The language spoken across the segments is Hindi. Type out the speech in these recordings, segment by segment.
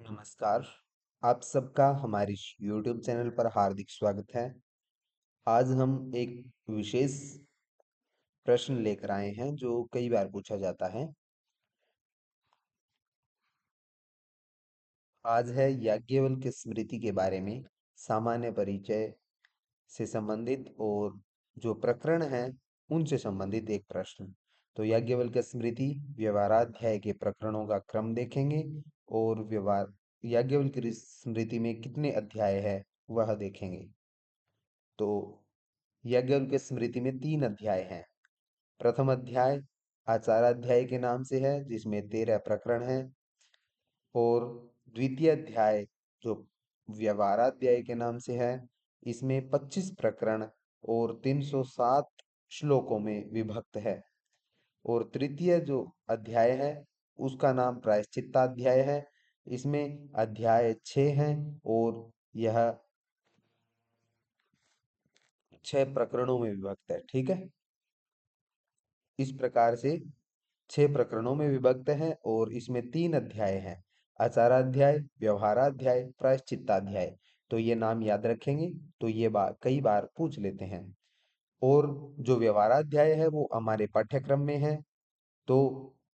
नमस्कार। आप सबका हमारे YouTube चैनल पर हार्दिक स्वागत है। आज हम एक विशेष प्रश्न लेकर आए हैं जो कई बार पूछा जाता है। आज है याज्ञवल्क्य स्मृति के बारे में सामान्य परिचय से संबंधित और जो प्रकरण हैं उनसे संबंधित एक प्रश्न। तो याज्ञवल्क्य स्मृति व्यवहाराध्याय के प्रकरणों का क्रम देखेंगे और व्यवहार याज्ञवल्क्य स्मृति में कितने अध्याय है वह देखेंगे। तो याज्ञवल्क्य स्मृति में 3 अध्याय हैं। प्रथम अध्याय आचाराध्याय के नाम से है जिसमें 13 प्रकरण हैं और द्वितीय अध्याय जो व्यवहाराध्याय के नाम से है इसमें 25 प्रकरण और 307 श्लोकों में विभक्त है। और तृतीय जो अध्याय है उसका नाम प्रायश्चित्ताध्याय है। इसमें अध्याय 6 हैं और यह 6 प्रकरणों में विभक्त है। ठीक है, इस प्रकार से 6 प्रकरणों में विभक्त है और इसमें 3 अध्याय हैं। आचाराध्याय, व्यवहाराध्याय, प्रायश्चित्ताध्याय। तो ये नाम याद रखेंगे तो ये बात कई बार पूछ लेते हैं। और जो व्यवहाराध्याय है वो हमारे पाठ्यक्रम में है तो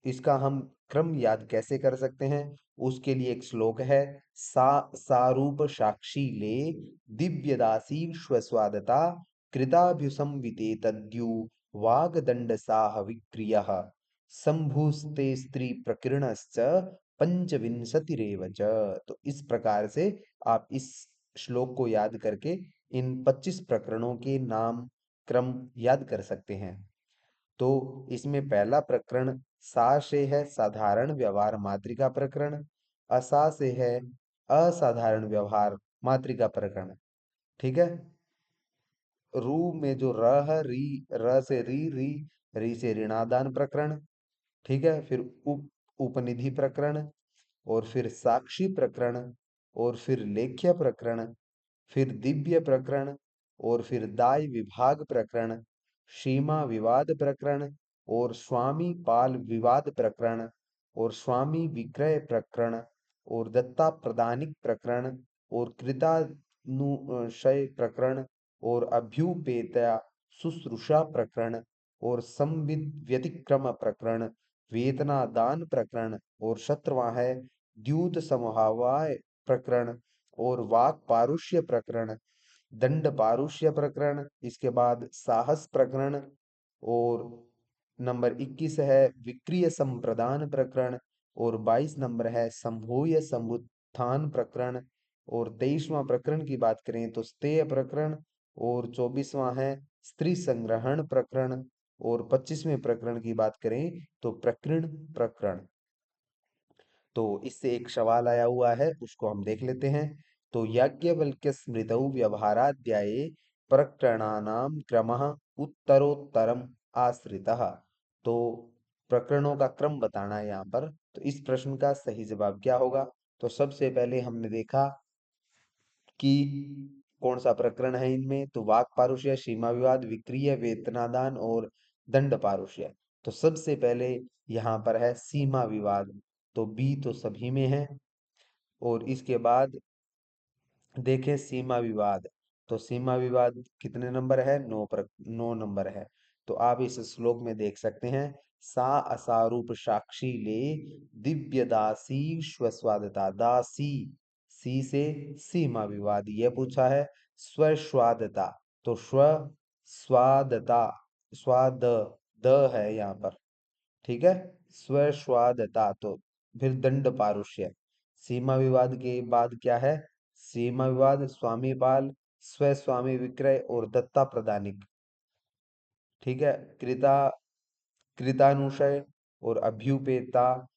इसका हम क्रम याद कैसे कर सकते हैं उसके लिए एक श्लोक है। सा सारूप साक्षी ले दिव्य दासी स्वस्वादता कृताभ्युसंविते तद्यु वागदंड साह विक्रिय संभुस्ते स्त्री प्रकीर्णश्च पंचविंशतिरेव च। तो इस प्रकार से आप इस श्लोक को याद करके इन 25 प्रकरणों के नाम क्रम याद कर सकते हैं। तो इसमें पहला प्रकरण सा से है साधारण व्यवहार मात्रिका प्रकरण, असा से है असाधारण व्यवहार मात्रिका प्रकरण। ठीक है, रू में जो र है री, र से री, री से ऋणादान प्रकरण। ठीक है, फिर उपनिधि प्रकरण और फिर साक्षी प्रकरण और फिर लेख्य प्रकरण, फिर दिव्य प्रकरण और फिर दाय विभाग प्रकरण, सीमा विवाद प्रकरण और स्वामी पाल विवाद प्रकरण और स्वामी विक्रय प्रकरण और दत्ता प्रदानिक प्रकरण और कृतानुशय प्रकरण और अभ्युपेत्या शुश्रूषा प्रकरण और संविद व्यतिक्रम प्रकरण, वेतना दान प्रकरण और 17वां है द्यूत समवाय प्रकरण और वाक पारुष्य प्रकरण, दंड पारुष्य प्रकरण। इसके बाद साहस प्रकरण और नंबर 21 है विक्रिय संप्रदान प्रकरण और 22 नंबर है संभूय समुत्थान प्रकरण और 23वां प्रकरण की बात करें तो स्तेय प्रकरण और 24वां है स्त्री संग्रहण प्रकरण और 25वें प्रकरण की बात करें तो प्रकीर्ण प्रकरण। तो इससे एक सवाल आया हुआ है उसको हम देख लेते हैं। तो याज्ञवल्क्य स्मृतौ व्यवहाराध्याये प्रकरणानां क्रमः उत्तरोत्तरम आश्रितः। तो प्रकरणों का क्रम बताना है यहाँ पर। तो इस प्रश्न का सही जवाब क्या होगा? तो सबसे पहले हमने देखा कि कौन सा प्रकरण है इनमें, तो वाक पारुष्य, सीमा विवाद, विक्रिय, वेतनादान और दंड पारुष्य। तो सबसे पहले यहाँ पर है सीमा विवाद, तो बी तो सभी में है। और इसके बाद देखें सीमा विवाद, तो सीमा विवाद कितने नंबर है? 9 नंबर है। तो आप इस श्लोक में देख सकते हैं सा असारूप साक्षी ले दिव्य दासी स्वस्वादता। दासी, सी से सीमा विवाद ये पूछा है। स्वस्वादता, तो स्व स्वादता, स्वाद द है यहाँ पर। ठीक है, स्वस्वादता। तो फिर दंड पारुष्य, सीमा विवाद के बाद क्या है? सीमा विवाद, स्वामी पाल, स्व स्वामी विक्रय और दत्ता प्रदानिक। ठीक है, कृता कृतानुशय और अभ्युपेता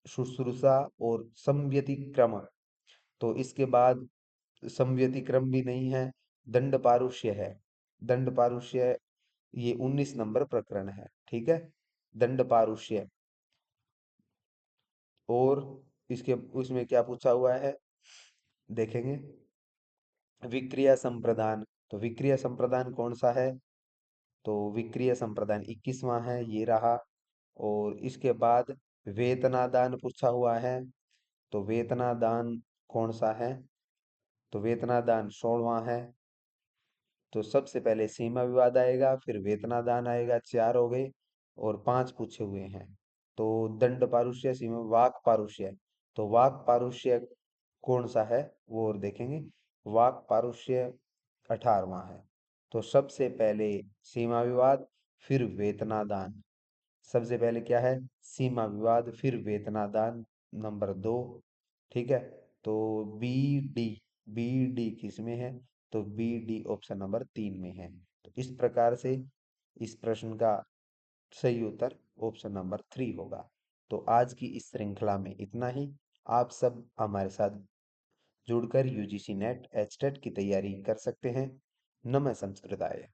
शुश्रूषा और संव्यतिक्रम। तो इसके बाद संव्यतिक्रम भी नहीं है, दंड पारुष्य है। दंड पारुष्य ये 19 नंबर प्रकरण है। ठीक है, दंड पारुष्य। और इसके उसमें क्या पूछा हुआ है देखेंगे। विक्रिया संप्रदान, तो विक्रिया संप्रदान कौन सा है? तो विक्रिया संप्रदान 21वां है, ये रहा। और इसके बाद वेतनादान पूछा हुआ है। तो वेतनादान कौन सा है? तो वेतनादान 16वां है। तो सबसे पहले सीमा विवाद आएगा, फिर वेतनादान आएगा, 4 हो गए। और 5 पूछे हुए हैं। तो दंड पारुष्य, सीमा, वाक पारुष्य। तो वाक पारुष्य कौन सा है वो और देखेंगे। वाक पारुष्य 18वां है। तो सबसे पहले सीमा विवाद, फिर वेतनादान। सबसे पहले क्या है? सीमा विवाद, फिर वेतनादान, नंबर 2। ठीक है। तो बी डी, बी डी किस में है? तो बी डी ऑप्शन नंबर 3 में है। तो इस प्रकार से इस प्रश्न का सही उत्तर ऑप्शन नंबर 3 होगा। तो आज की इस श्रृंखला में इतना ही। आप सब हमारे साथ जुड़कर यूजीसी नेट एचटेट की तैयारी कर सकते हैं। नमः संस्कृताय।